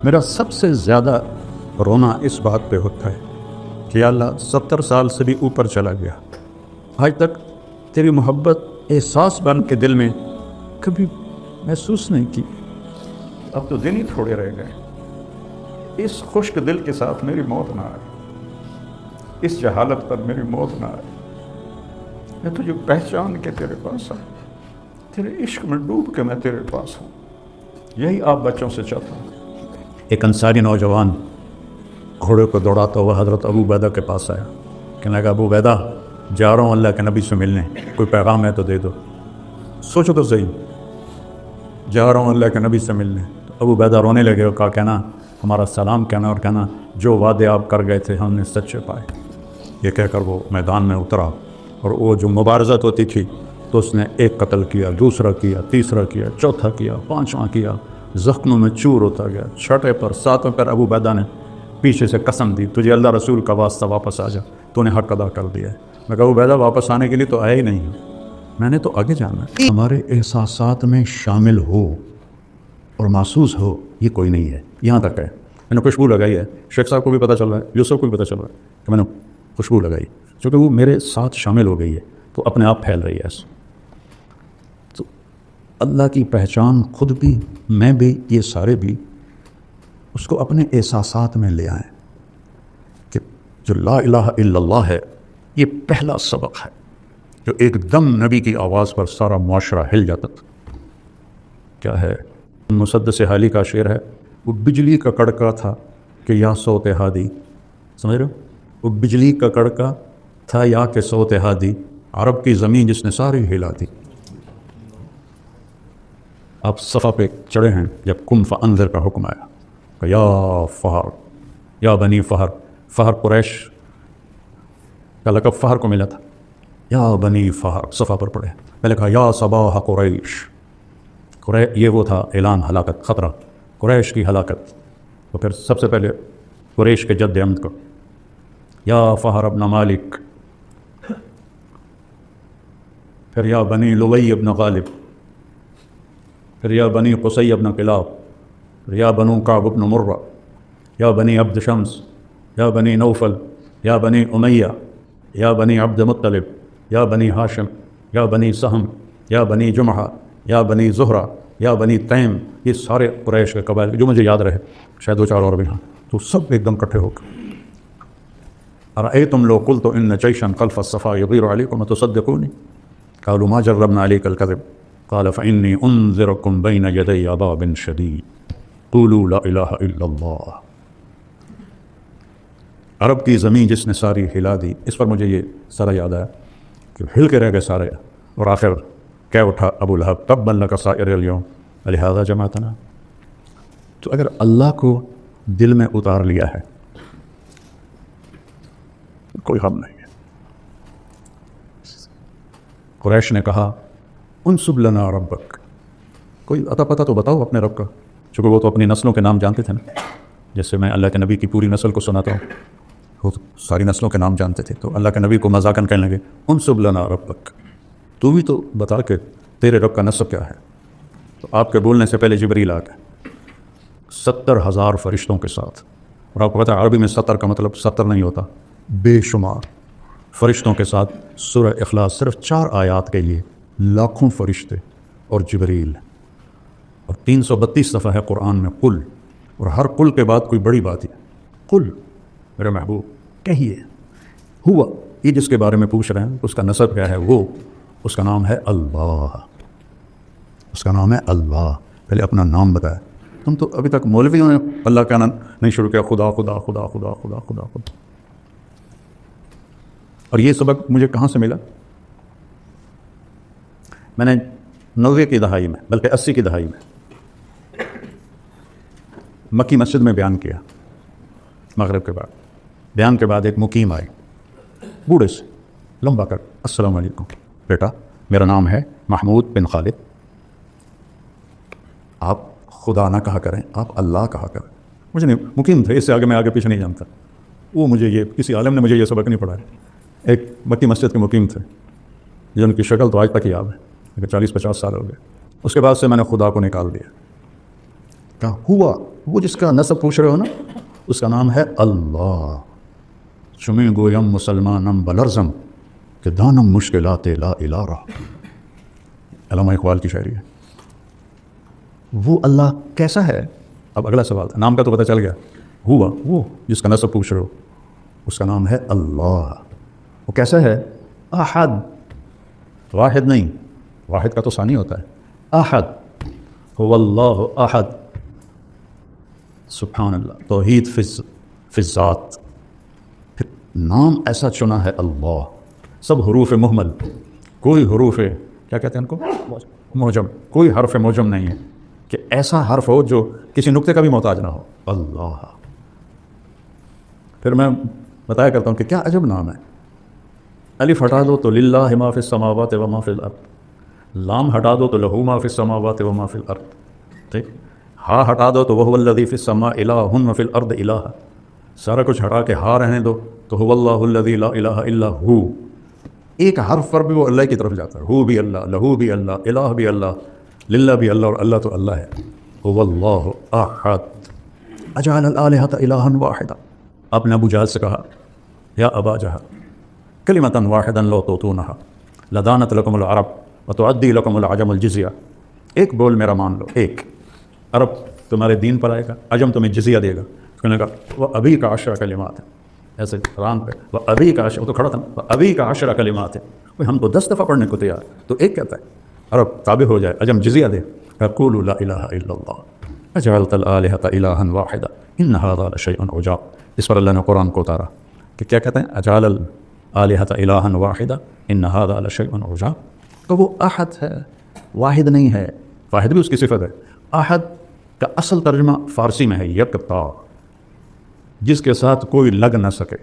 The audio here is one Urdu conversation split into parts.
میرا سب سے زیادہ رونا اس بات پہ ہوتا ہے کہ یا اللہ 70 سال سے بھی اوپر چلا گیا، آج تک تیری محبت احساس بن کے دل میں کبھی محسوس نہیں کی، اب تو دن ہی تھوڑے رہ گئے، اس خشک دل کے ساتھ میری موت نہ آئے، اس جہالت پر میری موت نہ آئے، میں تجھے پہچان کے تیرے پاس آؤں، تیرے عشق میں ڈوب کے میں تیرے پاس ہوں، یہی آپ بچوں سے چاہتا ہوں۔ ایک انصاری نوجوان گھوڑے کو دوڑاتا ہوا حضرت ابو عبیدہ کے پاس آیا، کہنے لگا ابو عبیدہ جا رہا ہوں اللہ کے نبی سے ملنے، کوئی پیغام ہے تو دے دو۔ سوچو تو صحیح، جا رہا ہوں اللہ کے نبی سے ملنے، تو ابو عبیدہ رونے لگے اور کہا کہنا ہمارا سلام کہنا اور کہنا جو وعدے آپ کر گئے تھے ہم نے سچے پائے۔ یہ کہہ کر وہ میدان میں اترا اور وہ جو مبارزت ہوتی تھی تو اس نے ایک قتل کیا، دوسرا کیا، تیسرا کیا، چوتھا کیا، پانچواں کیا، زخموں میں چور ہوتا گیا، چھٹے پر ساتوں پر ابو عبیدہ نے پیچھے سے قسم دی تجھے اللہ رسول کا واسطہ واپس آ جا، تو نے حق ادا کر دیا ہے۔ میں کہا ابو عبیدہ واپس آنے کے لیے تو آیا ہی نہیں ہوں، میں نے تو آگے جانا ہے۔ ہمارے احساسات میں شامل ہو اور محسوس ہو یہ کوئی نہیں ہے، یہاں تک ہے میں نے خوشبو لگائی ہے، شیخ صاحب کو بھی پتہ چل رہا ہے، یوسف کو بھی پتہ چل رہا ہے کہ میں نے خوشبو لگائی، چونکہ وہ میرے ساتھ شامل ہو گئی ہے تو اپنے آپ پھیل رہی ہے۔ تو اللہ کی پہچان خود بھی، میں بھی، یہ سارے بھی اس کو اپنے احساسات میں لے آئیں کہ جو لا الہ الا اللہ ہے یہ پہلا سبق ہے جو ایک دم نبی کی آواز پر سارا معاشرہ ہل جاتا تھا۔ کیا ہے؟ مسدس حالی کا شعر ہے، وہ بجلی کا کڑکا تھا کہ یا صوت ہادی، سمجھ رہے ہو؟ وہ بجلی کا کڑکا تھا یا کہ صوت ہادی، عرب کی زمین جس نے ساری ہلا دی۔ آپ صفا پہ چڑھے ہیں جب کن فانذر کا حکم آیا کہ یا فہر، یا بنی فہر، فہر قریش کا لقب فہر کو ملا تھا، یا بنی فہر صفا پر پڑھے، پہلے کہا یا صباح قریش، یہ وہ تھا اعلان ہلاکت، خطرہ قریش کی ہلاکت، تو پھر سب سے پہلے قریش کے جد احمد کو یا فہر ابن مالک، پھر یا بنی لوی ابن غالب، پھر یا بنی قصی ابن کلاب، پھر یا بنو کعب ابن مرہ، یا بنی عبد شمس، یا بنی نوفل، یا بنی امیہ، یا بنی عبد مطلب، یا بنی ہاشم، یا بنی سہم، یا بنی جمحہ، یا بنی زہرہ، یا بنی تیم، یہ سارے قریش کے قبائل جو مجھے یاد رہے، شاید دو چار اور بھی ہاں، تو سب ایک دم اکٹھے ہو کر ارأیتم لو قلت ان جیشا خلف الصفا یغیر علیکم تصدقونی قالوا ما جربنا علیک الکذب قال فإنی انذرکم بین یدی عذاب شدید قولوا لا الہ الا اللہ۔ عرب کی زمین جس نے ساری ہلا دی، اس پر مجھے یہ سارا یاد آیا کہ ہل کے رہ گئے سارے، اور آخر کیا اٹھا ابو لہب تبا لک سائر الیوم لہذا جمعتنا۔ تو اگر اللہ کو دل میں اتار لیا ہے کوئی غم نہیں ہے۔ قریش نے کہا انسب لنا ربک، کوئی عطا پتہ تو بتاؤ اپنے رب کا، چونکہ وہ تو اپنی نسلوں کے نام جانتے تھے نا، جیسے میں اللہ کے نبی کی پوری نسل کو سناتا ہوں، وہ ساری نسلوں کے نام جانتے تھے، تو اللہ کے نبی کو مذاقاً کہنے لگے انسب لنا ربک، تو بھی تو بتا کہ تیرے رب کا نسب کیا ہے۔ تو آپ کے بولنے سے پہلے جبریل آ گئے 70,000 فرشتوں کے ساتھ، اور آپ کو پتہ ہے عربی میں 70 کا مطلب 70 نہیں ہوتا، بے شمار فرشتوں کے ساتھ۔ سورہ اخلاص صرف 4 آیات کے لیے لاکھوں فرشتے اور جبریل، اور 332 دفعہ ہے قرآن میں قل، اور ہر قل کے بعد کوئی بڑی بات ہے، قل میرے محبوب کہیے، ہوا یہ جس کے بارے میں پوچھ رہے ہیں اس کا نسب کیا ہے، وہ اس کا نام ہے اللہ، اس کا نام ہے اللہ۔ پہلے اپنا نام بتایا، تم تو ابھی تک مولویوں نے اللہ کہنا نہیں شروع کیا، خدا خدا خدا خدا خدا خدا خدا۔ اور یہ سبق مجھے کہاں سے ملا؟ میں نے 90 کی دہائی میں، بلکہ 80 کی دہائی میں مکی مسجد میں بیان کیا، مغرب کے بعد بیان کے بعد ایک مقیم آئے بوڑھے سے لمبا کر، السلام علیکم بیٹا میرا نام ہے محمود بن خالد، آپ خدا نہ کہا کریں، آپ اللہ کہا کریں۔ مجھے نہیں، مقیم تھے، اس سے آگے میں آگے پیچھے نہیں جانتا، وہ مجھے یہ کسی عالم نے مجھے یہ سبق نہیں پڑھایا، ایک مکی مسجد کے مقیم تھے جن کی شکل تو آج تک یاد ہے، لیکن 40-50 سال ہو گئے۔ اس کے بعد سے میں نے خدا کو نکال دیا، کہا ہوا، وہ جس کا نسب پوچھ رہے ہو نا اس کا نام ہے اللہ. چمی گویم مسلمانم بلرزم کہ دانم مشکلات لا الہ رہا. علامہ اقبال کی شاعری ہے. وہ اللہ کیسا ہے؟ اب اگلا سوال تھا، نام کا تو پتہ چل گیا. ہوا وہ جس کا نسب پوچھ رہے ہو اس کا نام ہے اللہ. وہ کیسا ہے؟ احد، واحد نہیں، واحد کا تو ثانی ہوتا ہے. احد هو اللہ احد. سبحان اللہ، توحید فی الذات. پھر نام ایسا چنا ہے اللہ. سب حروف مہمل، کوئی حروف کیا کہتے ہیں ان کو؟ موجم. کوئی حرف موجم نہیں ہے کہ ایسا حرف ہو جو کسی نقطے کا بھی محتاج نہ ہو. اللہ. پھر میں بتایا کرتا ہوں کہ کیا عجب نام ہے. الف ہٹا دو تو للہ ما فی السماوات و ما فی الارض. لام ہٹا دو تو لہو ما فی السماوات و ما فی الارض. ٹھیک. ہا ہٹا دو تو وہو الذی فی السماء الہ و فی الارض الہ. سارا کچھ ہٹا کے ہا رہنے دو تو هو اللہ الذی لا الہ الا ہو. ایک حرف پر بھی وہ اللہ کی طرف جاتا ہے. ہو بھی اللہ، لہو بھی اللہ، الہ بھی اللہ، للہ بھی اللہ، اور اللہ تو اللہ ہے. هو اللہ احد. اجعل الآلہۃ الہا واحدا. آپ نے ابو جہل سے کہا یا ابا جہل کلمۃ واحدا لو توتونها لدانت لکم العرب وتعدی لکم العجم الجزیہ. ایک بول میرا مان لو، ایک. عرب تمہارے دین پر آئے گا، عجم تمہیں جزیہ دے گا. انہوں نے کہا وہ ابھی کا 10 کلمات ہے. ایسے قرآن پہ وہ ابھی کا 10، وہ تو کھڑا تھا، وہ ابھی کا 10 کلمات ہے. ہم تو 10 دفعہ پڑھنے کو تیار، تو ایک کہتا ہے. عرب تابع ہو جائے، عجم جزیہ دے. یقول لا الہ الا اللہ اجعلت الآلہۃ الہا واحدا ان ھذا لشیء عجاب. اس پر اللہ نے قرآن کو اتارا کہ کیا کہتے ہیں؟ اجعل الآلہۃ الہا واحدا ان ھذا لشیء عجاب. تو وہ احد ہے، واحد نہیں ہے. واحد بھی اس کی صفت ہے. احد کا اصل ترجمہ فارسی میں ہے یکتا، جس کے ساتھ کوئی لگ نہ سکے،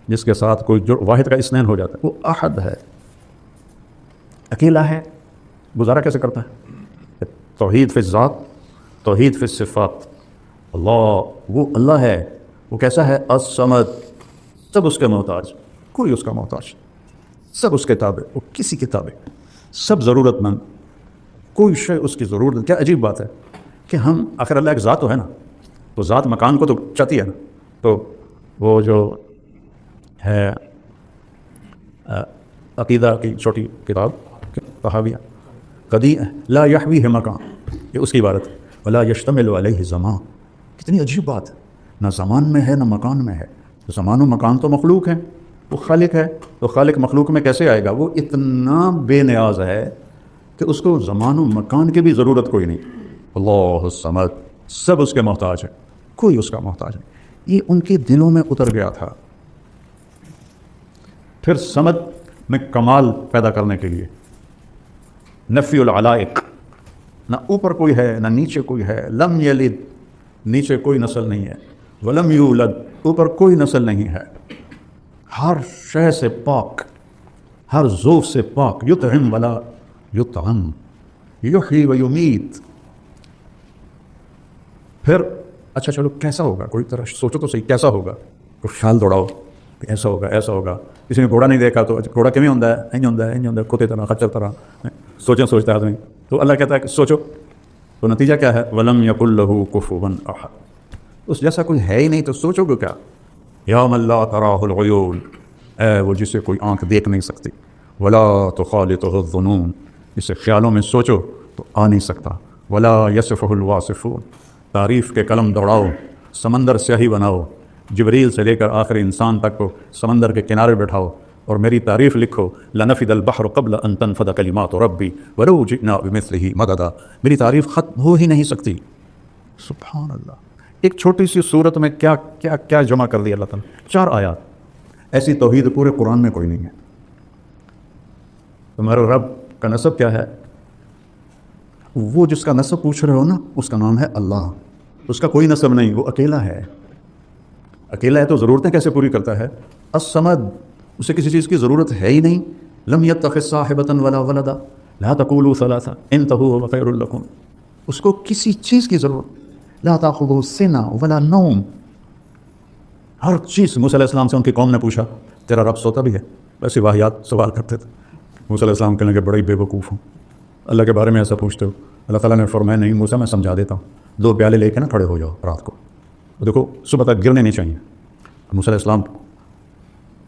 جس کے ساتھ کوئی جو واحد کا اسنین ہو جاتا ہے، وہ احد ہے. اکیلا ہے، گزارا کیسے کرتا ہے؟ توحید فی الذات، توحید فی الصفات. اللہ وہ اللہ ہے. وہ کیسا ہے؟ الصمد. سب اس کے محتاج، کوئی اس کا محتاج. سب اس کے تابع، وہ کسی کے تابع. سب ضرورت مند، کوئی شے اس کی ضرورت. کیا عجیب بات ہے کہ ہم آخر اللہ ایک ذات تو ہے نا، تو ذات مکان کو تو چاہتی ہے نا. تو وہ جو ہے عقیدہ کی چھوٹی کتاب طحاویہ، قدی لا یحویہ مکان، یہ اس کی عبارت ہے. ولا یشتمل علیہ زمان. کتنی عجیب بات ہے. نہ زمان میں ہے نہ مکان میں ہے. تو زمان و مکان تو مخلوق ہے، وہ خالق ہے. تو خالق مخلوق میں کیسے آئے گا؟ وہ اتنا بے نیاز ہے کہ اس کو زمان و مکان کی بھی ضرورت کوئی نہیں. اللہ الصمد. سب اس کے محتاج ہے، کوئی اس کا محتاج نہیں. یہ ان کے دلوں میں اتر گیا تھا. پھر صمد میں کمال پیدا کرنے کے لیے نفی العلائق، نہ اوپر کوئی ہے نہ نیچے کوئی ہے. لم یلد، نیچے کوئی نسل نہیں ہے. ولم یولد، اوپر کوئی نسل نہیں ہے. ہر شے سے پاک، ہر ذوف سے پاک. یطعم ولا یطعم، یحیی و یمیت. پھر اچھا چلو کیسا ہوگا؟ کوئی طرح سوچو تو صحیح، کیسا ہوگا؟ کوئی خیال دوڑاؤ کہ ایسا ہوگا ایسا ہوگا. کسی نے گھوڑا نہیں دیکھا تو گھوڑا کیوں ہوتا ہے؟ نہیں ہوتا ہے، نہیں ہوتا ہے، کتے طرح خچر طرح سوچتا ہے آدمی. تو اللہ کہتا ہے کہ سوچو. تو نتیجہ کیا ہے؟ ولم یکن لہ کفوا احد. اس جیسا کوئی ہے ہی نہیں، تو سوچو گے کیا؟ یوم لا تراہ العیون، اے وہ جسے کوئی آنکھ دیکھ نہیں سکتی. ولا تخالطہ الظنون، جسے خیالوں میں سوچو تو آ نہیں سکتا. ولا یصفہ الواصفون، تعریف کے قلم دوڑاؤ، سمندر سیاہی بناؤ، جبریل سے لے کر آخری انسان تک کو سمندر کے کنارے بٹھاؤ اور میری تعریف لکھو. لنفد البحر قبل ان تنفد کلمات ربی ولو جئنا بمثلہ مددا. میری تعریف ختم ہو ہی نہیں سکتی. سبحان اللہ. ایک چھوٹی سی صورت میں کیا کیا کیا جمع کر دیا اللہ تعالیٰ. 4 آیات. ایسی توحید پورے قرآن میں کوئی نہیں ہے. تمہارے رب کا نسب کیا ہے؟ وہ جس کا نسب پوچھ رہے ہو نا، اس کا نام ہے اللہ. اس کا کوئی نسب نہیں، وہ اکیلا ہے. اکیلا ہے تو ضرورتیں کیسے پوری کرتا ہے؟ الصمد، اسے کسی چیز کی ضرورت ہے ہی نہیں. لم یتخذ صاحبۃ ولا ولدا لا تقولوا ثلاثہ انتہوا هو خیر لکم. اس کو کسی چیز کی ضرورت. لا تاخذہ سنہ ولا نوم. ہر چیز. موسیٰ علیہ السلام سے ان کی قوم نے پوچھا تیرا رب سوتا بھی ہے؟ ایسی واحیات سوال کرتے تھے. موسیٰ علیہ السلام کہنے لگے بڑے بے وقوف ہوں، اللہ کے بارے میں ایسا پوچھتے ہو. اللہ تعالیٰ نے فرمایا نہیں موسیٰ، میں سمجھا دیتا ہوں. 2 پیالے لے کے نا کھڑے ہو جاؤ رات کو، دیکھو صبح تک گرنے نہیں چاہیے۔ موسیٰ علیہ السلام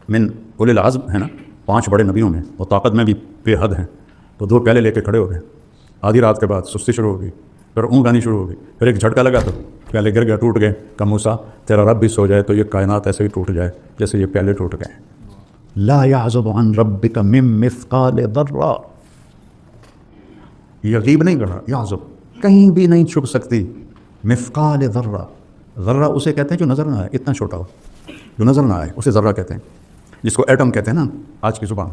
من اولي العزم ہے نا، 5 بڑے نبیوں میں، وہ طاقت میں بھی بے حد ہیں، تو 2 پیالے لے کے کھڑے ہو گئے۔ آدھی رات کے بعد سستی شروع ہو گئی، پھر اونگ آنی شروع ہو گئی، پھر ایک جھٹکا لگا تو پیالے گر گئے، ٹوٹ گئے۔ کہ موسیٰ تیرا رب بھی سو جائے تو یہ کائنات ایسے ہی ٹوٹ جائے جیسے یہ پیالے ٹوٹ گئے۔ لا يعزب عن ربك من مثقال ذرہ، یہ غیب نہیں کر رہا، یعزب کہیں بھی نہیں چھپ سکتی، مثقال ذرہ، ذرہ اسے کہتے ہیں جو نظر نہ آئے، اتنا چھوٹا ہو جو نظر نہ آئے اسے ذرہ کہتے ہیں، جس کو ایٹم کہتے ہیں نا آج کی زبان۔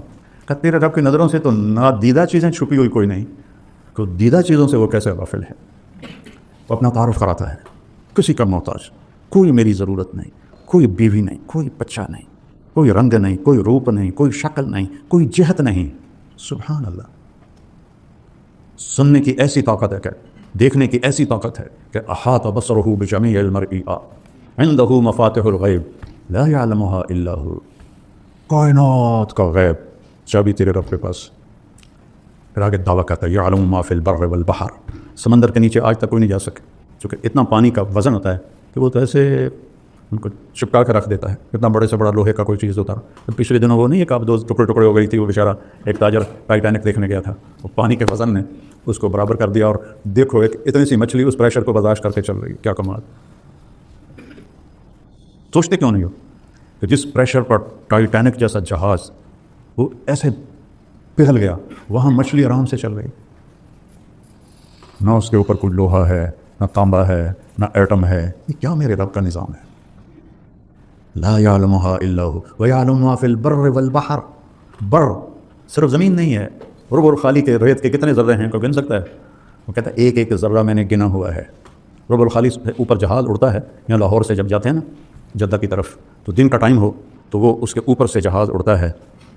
کہ تیرے رب کی نظروں سے تو نادیدہ چیزیں چھپی ہوئی کوئی نہیں، تو دیدہ چیزوں سے وہ کیسے غافل ہے؟ وہ اپنا تعارف کراتا ہے، کسی کا محتاج، کوئی میری ضرورت نہیں، کوئی بیوی نہیں، کوئی بچہ نہیں، کوئی رنگ نہیں، کوئی روپ نہیں، کوئی شکل نہیں، کوئی جہت نہیں۔ سبحان اللہ، سننے کی ایسی طاقت ہے کہ دیکھنے کی ایسی طاقت ہے کہ احاط بصرہ بجمیع المرء عنده مفاتح الغیب لا يعلمها الا هو، کائنات کا غیب چابی تیرے رب کے پاس۔ پھر آگے دعویٰ کرتا ہے یعلم ما فی البر والبحر، سمندر کے نیچے آج تک کوئی نہیں جا سکے، چونکہ اتنا پانی کا وزن ہوتا ہے کہ وہ تو ایسے ان کو چپکا کے رکھ دیتا ہے، اتنا بڑے سے بڑا لوہے کا کوئی چیز ہوتا ہے۔ پچھلے دنوں وہ نہیں ایک آپ 2 ٹکڑے ہو گئی تھی، وہ بیچارہ ایک تاجر ٹائٹینک دیکھنے گیا تھا، وہ پانی کے وزن نے اس کو برابر کر دیا، اور دیکھو ایک اتنی سی مچھلی اس پریشر کو برداشت کر کے چل رہی، کیا کمال۔ سوچتے کیوں نہیں ہو کہ جس پریشر پر ٹائٹینک جیسا جہاز وہ ایسے پگھل گیا، وہاں مچھلی آرام سے چل رہی، نہ اس کے اوپر کوئی لوہا ہے، نہ تانبا ہے، نہ ایٹم ہے۔ یہ کیا میرے رب کا نظام ہے؟ لا يعلمها الا هو ويعلم ما في البر والبحر، بر صرف زمین نہیں ہے، رب الخالی کے ریت کے کتنے ذرے ہیں، کوئی گن سکتا ہے؟ وہ کہتا ہے ایک ایک ذرہ میں نے گنا ہوا ہے۔ رب الخالی اوپر جہاز اڑتا ہے، یہاں لاہور سے جب جاتے ہیں نا جدہ کی طرف، تو دن کا ٹائم ہو تو وہ اس کے اوپر سے جہاز اڑتا ہے،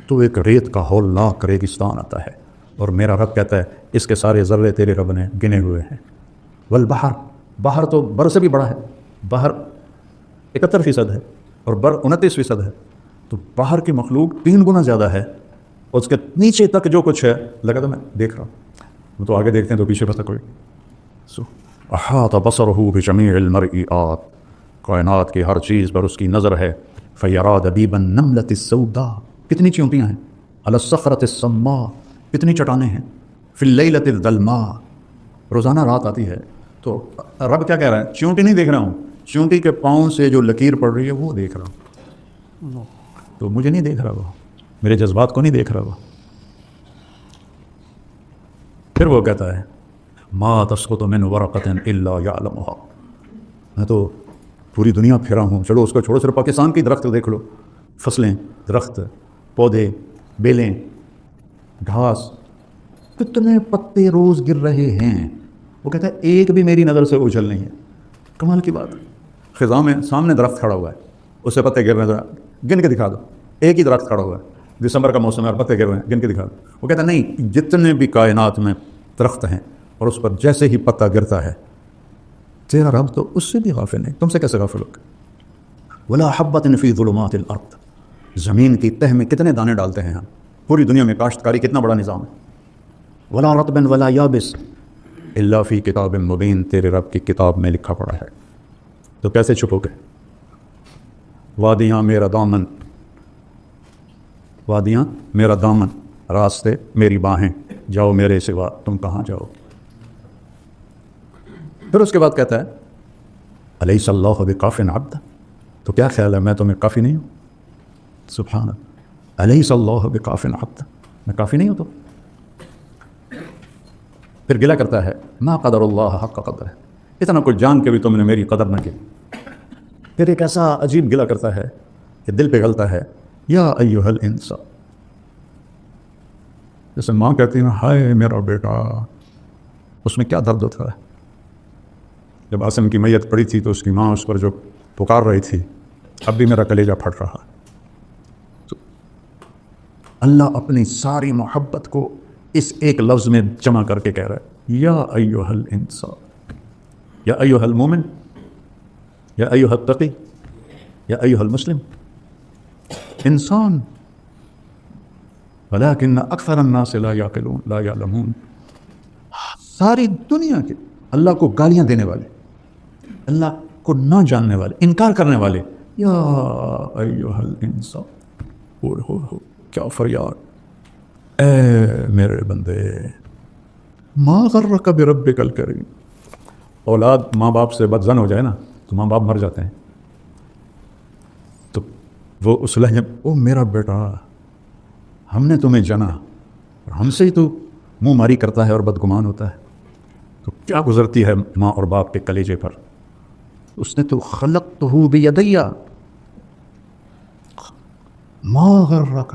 تو ایک ریت کا ہولناک ریگستان آتا ہے، اور میرا رب کہتا ہے اس کے سارے ذرے تیرے رب نے گنے ہوئے ہیں۔ والبحر، باہر تو بر سے بھی بڑا ہے، باہر 71% ہے اور بر 29% ہے، تو باہر کی مخلوق 3 گنا زیادہ ہے، اور اس کے نیچے تک جو کچھ ہے لگا تو میں دیکھ رہا ہوں، وہ تو آگے دیکھتے ہیں تو پیچھے پتہ کوئی۔ احاط بصرہ بجمیع المرئیات، کائنات کی ہر چیز پر اس کی نظر ہے۔ فیرا دبیب النملۃ السوداء، کتنی چیونٹیاں ہیں، علی الصخرۃ الصماء، کتنی چٹانیں ہیں، فی اللیلۃ الظلماء، روزانہ رات آتی ہے تو رب کیا کہہ رہا ہے؟ چیونٹی نہیں دیکھ رہا ہوں، چیونٹی کے پاؤں سے جو لکیر پڑ رہی ہے وہ دیکھ رہا ہوں، تو مجھے نہیں دیکھ رہا، وہ میرے جذبات کو نہیں دیکھ رہا وہ۔ پھر وہ کہتا ہے ما تسقط من ورقۃ الا یعلمها، میں تو پوری دنیا پھرا ہوں، چلو اس کو چھوڑو، صرف پاکستان کی درخت دیکھ لو، فصلیں، درخت، پودے، بیلیں، گھاس، کتنے پتے روز گر رہے ہیں، وہ کہتا ہے ایک بھی میری نظر سے اوجھل نہیں ہے۔ کمال کی بات، خزاں میں سامنے درخت کھڑا ہوا ہے، اس سے پتے گر رہے ہیں، گن کے دکھا دو، ایک ہی درخت کھڑا ہوا ہے، دسمبر کا موسم ہے اور پتے گر رہے ہیں، گن کے دکھا دو۔ وہ کہتا ہے نہیں، جتنے بھی کائنات میں درخت ہیں اور اس پر جیسے ہی پتا گرتا ہے، تیرا رب تو اس سے بھی غافل نہیں، تم سے کیسے غافل ہوگا؟ ولا حبۃ فی ظلمات الارض، زمین کی تہ میں کتنے دانے ڈالتے ہیں ہم، پوری دنیا میں کاشتکاری کتنا بڑا نظام ہے۔ ولا رطب ولا یابس الا فی کتاب مبین، تیرے رب کی کتاب میں لکھا پڑا ہے، تو کیسے چھپو گے؟ وادیاں میرا دامن، وادیاں میرا دامن، راستے میری باہیں، جاؤ میرے سوا تم کہاں جاؤ۔ پھر اس کے بعد کہتا ہے الیس اللہ بکاف عبدہ، تو کیا خیال ہے میں تمہیں کافی نہیں ہوں؟ سبحان اللہ، الیس اللہ بکاف عبدہ، میں کافی نہیں ہوں؟ تو پھر گلہ کرتا ہے ما قدر اللہ حق قدر، اتنا کچھ جان کے بھی تم نے میری قدر نہ کی۔ پھر ایک ایسا عجیب گلہ کرتا ہے کہ دل پگھلتا ہے، یا ایھا الانسان، جیسے ماں کہتی ہے ہائے میرا بیٹا، اس میں کیا درد ہوتا ہے۔ جب عاصم کی میت پڑی تھی تو اس کی ماں اس پر جو پکار رہی تھی، اب بھی میرا کلیجہ پھٹ رہا۔ تو اللہ اپنی ساری محبت کو اس ایک لفظ میں جمع کر کے کہہ رہا ہے، یا ایھا الانسان، یا ایھا المومن، یا ایھا التقی، یا ایھا المسلم، انسان، ولکن اکثر الناس لا یعقلون لا یعلمون، ساری دنیا کے اللہ کو گالیاں دینے والے، اللہ کو نہ جاننے والے، انکار کرنے والے، یا ایھا الانسان، ہو کیا فریاد، اے میرے بندے، ما غرک بربک الکریم۔ اولاد ماں باپ سے بدزن ہو جائے نا تو ماں باپ مر جاتے ہیں، تو وہ اس لہجے او میرا بیٹا، ہم نے تمہیں جنا اور ہم سے ہی تو منہ ماری کرتا ہے اور بدگمان ہوتا ہے، تو کیا گزرتی ہے ماں اور باپ کے کلیجے پر۔ اس نے تو خلقتہ بیدی، ما غرک،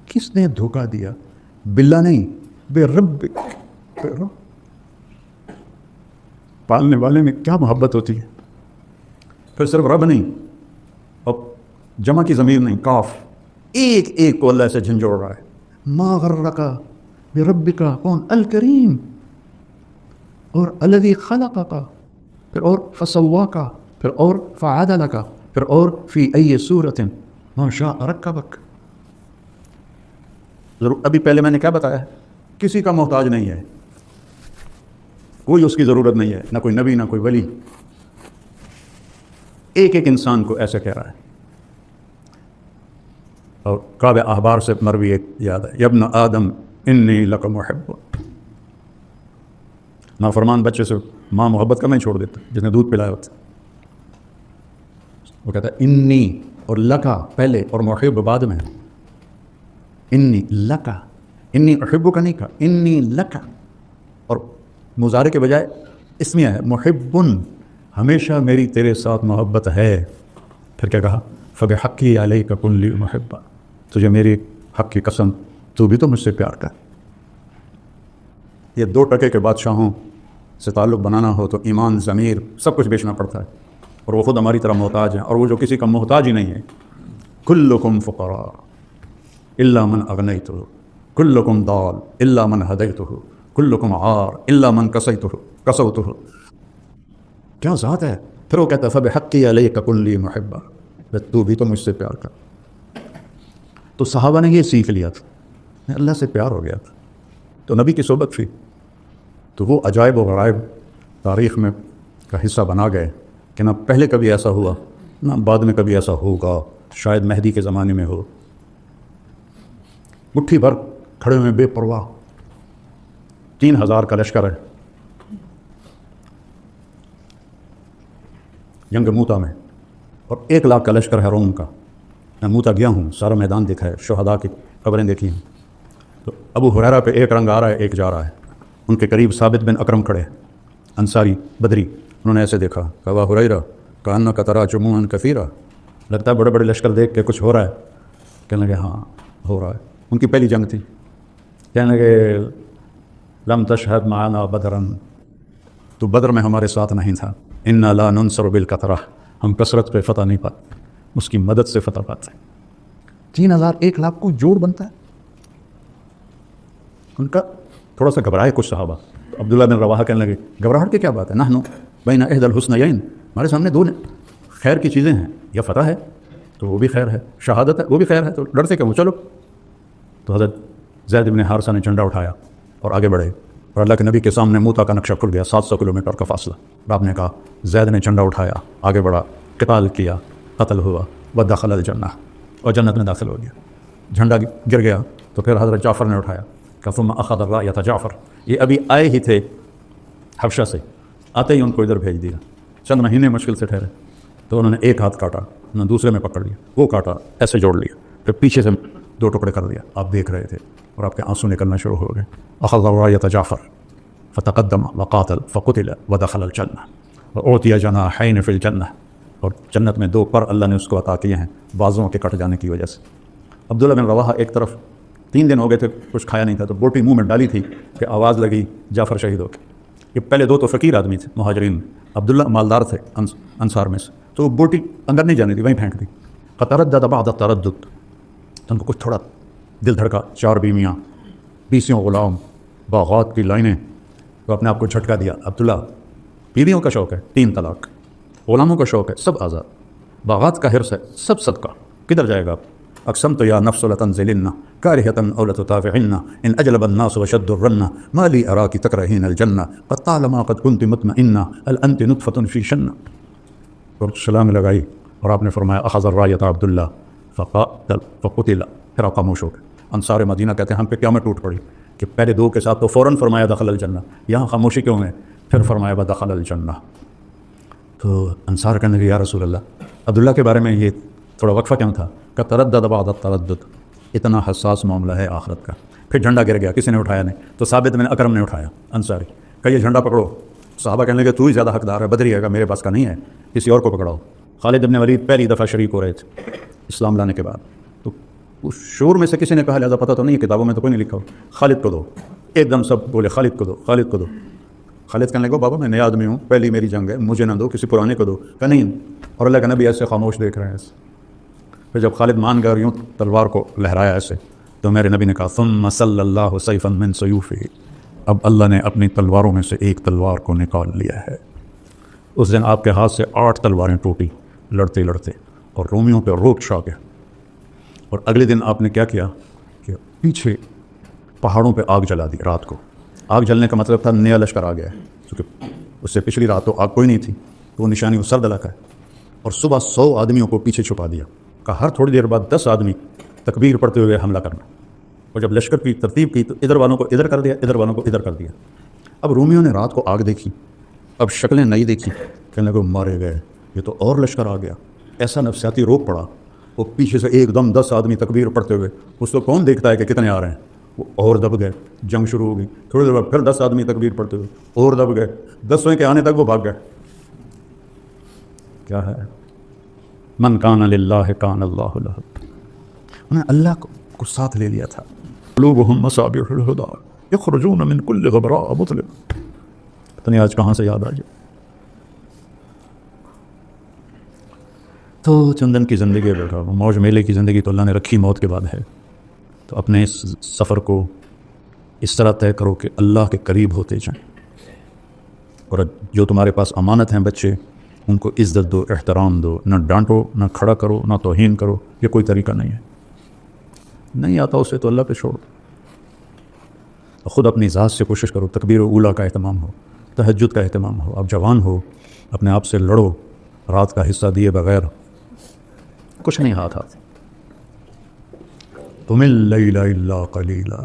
کس نے دھوکہ دیا، باللہ نہیں، بے ربک، پالنے والے میں کیا محبت ہوتی ہے۔ پھر صرف رب نہیں، اور جمع کی ضمیر نہیں، کاف، ایک ایک کو اللہ سے جھنجھوڑ رہا ہے۔ ما غرک بربک، کون؟ الکریم، اور الذی خلقک، پھر اور فسواک، پھر اور فعدلک، پھر اور فی ای صورت ما شاء رکبک۔ ضرور ابھی پہلے میں نے کیا بتایا ہے، کسی کا محتاج نہیں ہے، کوئی اس کی ضرورت نہیں ہے، نہ کوئی نبی نہ کوئی ولی، ایک ایک انسان کو ایسے کہہ رہا ہے۔ اور کعب احبار سے مروی ایک یاد ہے، یابن آدم انی لک محب، نافرمان بچے سے ماں محبت کرنا ہی چھوڑ دیتا جس نے دودھ پلایا ہوتا، وہ کہتا ہے انی، اور لکا پہلے اور محب بعد میں، انی لکا، انی احبک نہیں کہا، انی لکا، اور مضارع کے بجائے اسمیہ ہے، محبن، ہمیشہ میری تیرے ساتھ محبت ہے۔ پھر کیا کہا، فبحقی علیک کن لی محبا، تجھے میری حق کی قسم تو بھی تو مجھ سے پیار کر۔ یہ 2 ٹکے کے بادشاہوں سے تعلق بنانا ہو تو ایمان، ضمیر، سب کچھ بیچنا پڑتا ہے، اور وہ خود ہماری طرح محتاج ہیں، اور وہ جو کسی کا محتاج ہی نہیں ہے۔ کلکم فقراء الا من اغنیتہ، کلکم ضال الا من ہدیتہ، کلکم عار الا من کسوتہ۔ کیا ذات ہے۔ پھر وہ کہتا ہے فبحقی علیک کن لی محبا، بس تو بھی تو مجھ سے پیار کر۔ تو صحابہ نے یہ سیکھ لیا تھا، اللہ سے پیار ہو گیا تھا، تو نبی کی صحبت تھی، تو وہ عجائب و غرائب تاریخ میں کا حصہ بنا گئے کہ نہ پہلے کبھی ایسا ہوا، نہ بعد میں کبھی ایسا ہوگا، شاید مہدی کے زمانے میں ہو۔ مٹھی بھر کھڑے ہوئے بے پرواہ، 3000 کا لشکر ہے جنگ موتا میں، اور 1 لاکھ کا لشکر ہے روم کا۔ میں موتا گیا ہوں، سارا میدان دیکھا ہے، شہداء کی قبریں دیکھی ہیں۔ تو ابو ہریرہ پہ ایک رنگ آ رہا ہے، ایک جا رہا ہے، ان کے قریب ثابت بن اکرم کھڑے، انصاری بدری، انہوں نے ایسے دیکھا، کہا ابو ہریرہ کأنک تری جموعا کثیرا، لگتا ہے بڑے بڑے لشکر دیکھ کے کچھ ہو رہا ہے؟ کہنے لگے ہاں ہو رہا ہے۔ ان کی پہلی جنگ تھی، کہنے لگے لم تشہد معنا بدرا، تو بدر میں ہمارے ساتھ نہیں تھا، انا لا ننصر بالکثرہ، ہم کثرت پہ فتح نہیں پاتے، اس کی مدد سے فتح پاتے ہیں۔ 3000 1 لاکھ کو جوڑ بنتا ہے۔ ان کا تھوڑا سا گھبرائے کچھ صحابہ، تو عبداللہ بن رواحہ کہنے لگے گھبراہٹ کی کیا بات ہے، نحن بین احدی الحسنیین، ہمارے سامنے 2 خیر کی چیزیں ہیں، یا فتح ہے تو وہ بھی خیر ہے، شہادت ہے وہ بھی خیر ہے، تو ڈرتے کیوں، چلو۔ تو حضرت زید بن حارثہ نے جھنڈا اٹھایا اور آگے بڑھے، اور اللہ کے نبی کے سامنے موتا کا نقشہ کھل گیا، 700 کلومیٹر کا فاصلہ۔ اور آپ نے کہا زید نے جھنڈا اٹھایا، آگے بڑھا، قتال کیا، قتل ہوا، ودخل الجنہ، اور جنت میں داخل ہو گیا۔ جھنڈا گر گیا تو پھر حضرت جعفر نے اٹھایا، کہ ثم اخذ الرایۃ جعفر، یہ ابھی آئے ہی تھے حبشہ سے، آتے ہی ان کو ادھر بھیج دیا، چند مہینے مشکل سے ٹھہرے، تو انہوں نے ایک ہاتھ کاٹا، انہوں نے دوسرے میں پکڑ لیا، وہ کاٹا، ایسے جوڑ لیا، پھر پیچھے سے 2 ٹکڑے کر دیا، آپ دیکھ رہے تھے اور آپ کے آنسو نکلنا شروع ہو گئے۔ اخذ الرایۃ جعفر فتقدم وقاتل فقتل ودخل الجنہ واعطی جناحین فی الجنہ، اور جنت میں 2 پر اللہ نے اس کو عطا کیے ہیں بازوؤں کے کٹ جانے کی وجہ سے۔ عبداللہ بن رواحہ ایک طرف 3 دن ہو گئے تھے کچھ کھایا نہیں تھا، تو بوٹی منہ میں ڈالی تھی کہ آواز لگی جعفر شہید ہو کے۔ یہ پہلے 2 تو فقیر آدمی تھے مہاجرین، عبداللہ مالدار تھے انصار میں سے، تو وہ بوٹی اندر نہیں جانے دی، وہیں پھینک دی۔ فتردد بعد التردد، تو ان کو کچھ تھوڑا دل دھڑکا، 4 بیویاں، 20 غلام، باغات کی لائنیں، تو اپنے آپ کو جھٹکا دیا، عبداللہ بیویوں کا شوق ہے 3 طلاق، غلاموں کا شوق ہے سب آزاد، باغات کا حرص ہے سب صدقہ، کدھر جائے گا آپ؟ اقسمت یا نفس لتنزلن کارہۃ او لتطاوعن ان اجلب الناس وشد الرن ما لی اراک تکرہین الجنہ قد طالما قد کنت مطمئنہ هل انت نطفۃ فی شنہ. اور سلام لگائی اور آپ نے فرمایا اخذ الرایۃ عبداللہ فقتل. پھر آپ خاموش ہو گئے. انصار مدینہ کہتے ہیں ہم پہ قیامت ٹوٹ پڑی کہ پہلے دو کے ساتھ تو فوراً فرمایا دخل الجنہ، یہاں خاموشی کیوں ہے؟ پھر فرمایا بدخل الجنہ. تو انصار کہنے لگے یا رسول اللہ عبداللہ کے بارے میں یہ تھوڑا وقفہ کیوں تھا؟ کہ تردد بعد التردد، اتنا حساس معاملہ ہے آخرت کا. پھر جھنڈا گر گیا، کسی نے اٹھایا نہیں، تو ثابت بن اکرم نے اٹھایا انصاری، کہ یہ جھنڈا پکڑو. صحابہ کہنے لگے تو ہی زیادہ حقدار ہے، بدری ہے گا، میرے پاس کا نہیں ہے، کسی اور کو پکڑاؤ. خالد بن ولید پہلی دفعہ شریک ہو رہے تھے اسلام لانے کے بعد، تو اس شور میں سے کسی نے کہا لہٰذا پتہ تو نہیں ہے، کتابوں میں تو کوئی نہیں لکھا ہو، خالد کو دو. ایک دم سب بولے خالد کو دو، خالد کو دو. خالد کہنے لگا بابا میں نیا آدمی ہوں، پہلی میری جنگ ہے، مجھے نہ دو، کسی پرانے کو دو. کہ نہیں. اور اللہ کا نبی ایسے خاموش دیکھ رہے ہیں ایسے. پھر جب خالد مان گئے اور یوں تلوار کو لہرایا ایسے، تو میرے نبی نے کہا ثم صلی اللہ سیفا من سیوفہ، اب اللہ نے اپنی تلواروں میں سے ایک تلوار کو نکال لیا ہے. اس دن آپ کے ہاتھ سے 8 تلواریں ٹوٹی لڑتے لڑتے، اور رومیوں پہ روک چھا گیا. اور اگلے دن آپ نے کیا کیا کہ پیچھے پہاڑوں پہ آگ جلا دی رات کو. آگ جلنے کا مطلب تھا نیا لشکر آ گیا ہے، کیونکہ اس سے پچھلی رات تو آگ کوئی نہیں تھی، تو وہ نشانی وہ سرد علاقہ ہے. اور صبح 100 آدمیوں کو پیچھے چھپا دیا، کہ ہر تھوڑی دیر بعد 10 آدمی تکبیر پڑھتے ہوئے حملہ کرنا. اور جب لشکر کی ترتیب کی تو ادھر والوں کو ادھر کر دیا، ادھر والوں کو ادھر کر دیا. اب رومیوں نے رات کو آگ دیکھی، اب شکلیں نہیں دیکھی، کہنے لگے مارے گئے، یہ تو اور لشکر آ گیا. ایسا نفسیاتی روک پڑا. وہ پیچھے سے ایک دم 10 آدمی تکبیر پڑھتے ہوئے، اس کو کون دیکھتا ہے کہ کتنے آ رہے ہیں، وہ اور دب گئے. جنگ شروع ہو گئی. تھوڑی دیر بعد پھر 10 آدمی تکبیر پڑھتے ہوئے اور دب گئے. 10ویں کے آنے تک وہ بھاگ گئے. کیا ہے؟ من کان للہ کان اللہ لہ. انہوں نے اللہ کو ساتھ لے لیا تھا. قلوبہم مصابیح الہدی یخرجون من کل غبراء مظلم. پتہ نہیں آج کہاں سے یاد آ جائے. تو چندن کی زندگی بیٹھا، موج میلے کی زندگی تو اللہ نے رکھی موت کے بعد ہے. تو اپنے اس سفر کو اس طرح طے کرو کہ اللہ کے قریب ہوتے جائیں. اور جو تمہارے پاس امانت ہیں بچے، ان کو عزت دو، احترام دو، نہ ڈانٹو، نہ کھڑا کرو، نہ توہین کرو. یہ کوئی طریقہ نہیں ہے. نہیں آتا اسے تو اللہ پہ چھوڑ. خود اپنی ذات سے کوشش کرو، تکبیر اولیٰ کا اہتمام ہو، تہجد کا اہتمام ہو. آپ جوان ہو، اپنے آپ سے لڑو. رات کا حصہ دیے بغیر کچھ نہیں ہاتھ آتا. قم اللیل الا قلیلا.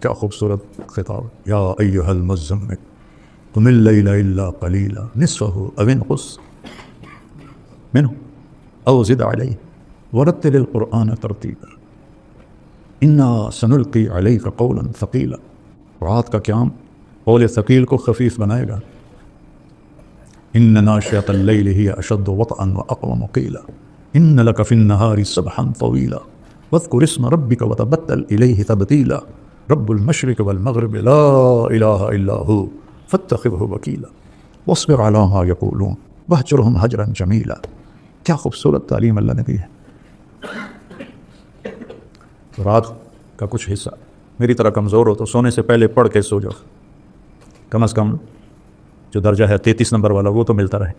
کیا خوبصورت خطاب. یا ایھا المزمل قم اللیل الا قلیلا نصفہ او انقص منہ او زد علیہ ورتل القرآن ترتیلا انا سنلقی علیک قولا ثقیلا. رات کا قیام قول ثقیل کو خفیف بنائے گا. ان ناشئۃ اللیل ہی اشد وطئا واقوم قیلا ان لک فی النہار سبحا طویلا واذکر اسم ربک وتبتل الیہ تبتیلا رب المشرق والمغرب لا الہ الا هو فاتخذہ وکیلا واصبر علی ما یقولون واہجرہم ہجرا جمیلا. کیا خوبصورت تعلیم اللہ نے دی ہے. رات کا کچھ حصہ میری طرح کمزور ہو تو سونے سے پہلے پڑھ کے سو جاؤ. کم از کم جو درجہ ہے 33 نمبر والا وہ تو ملتا رہے.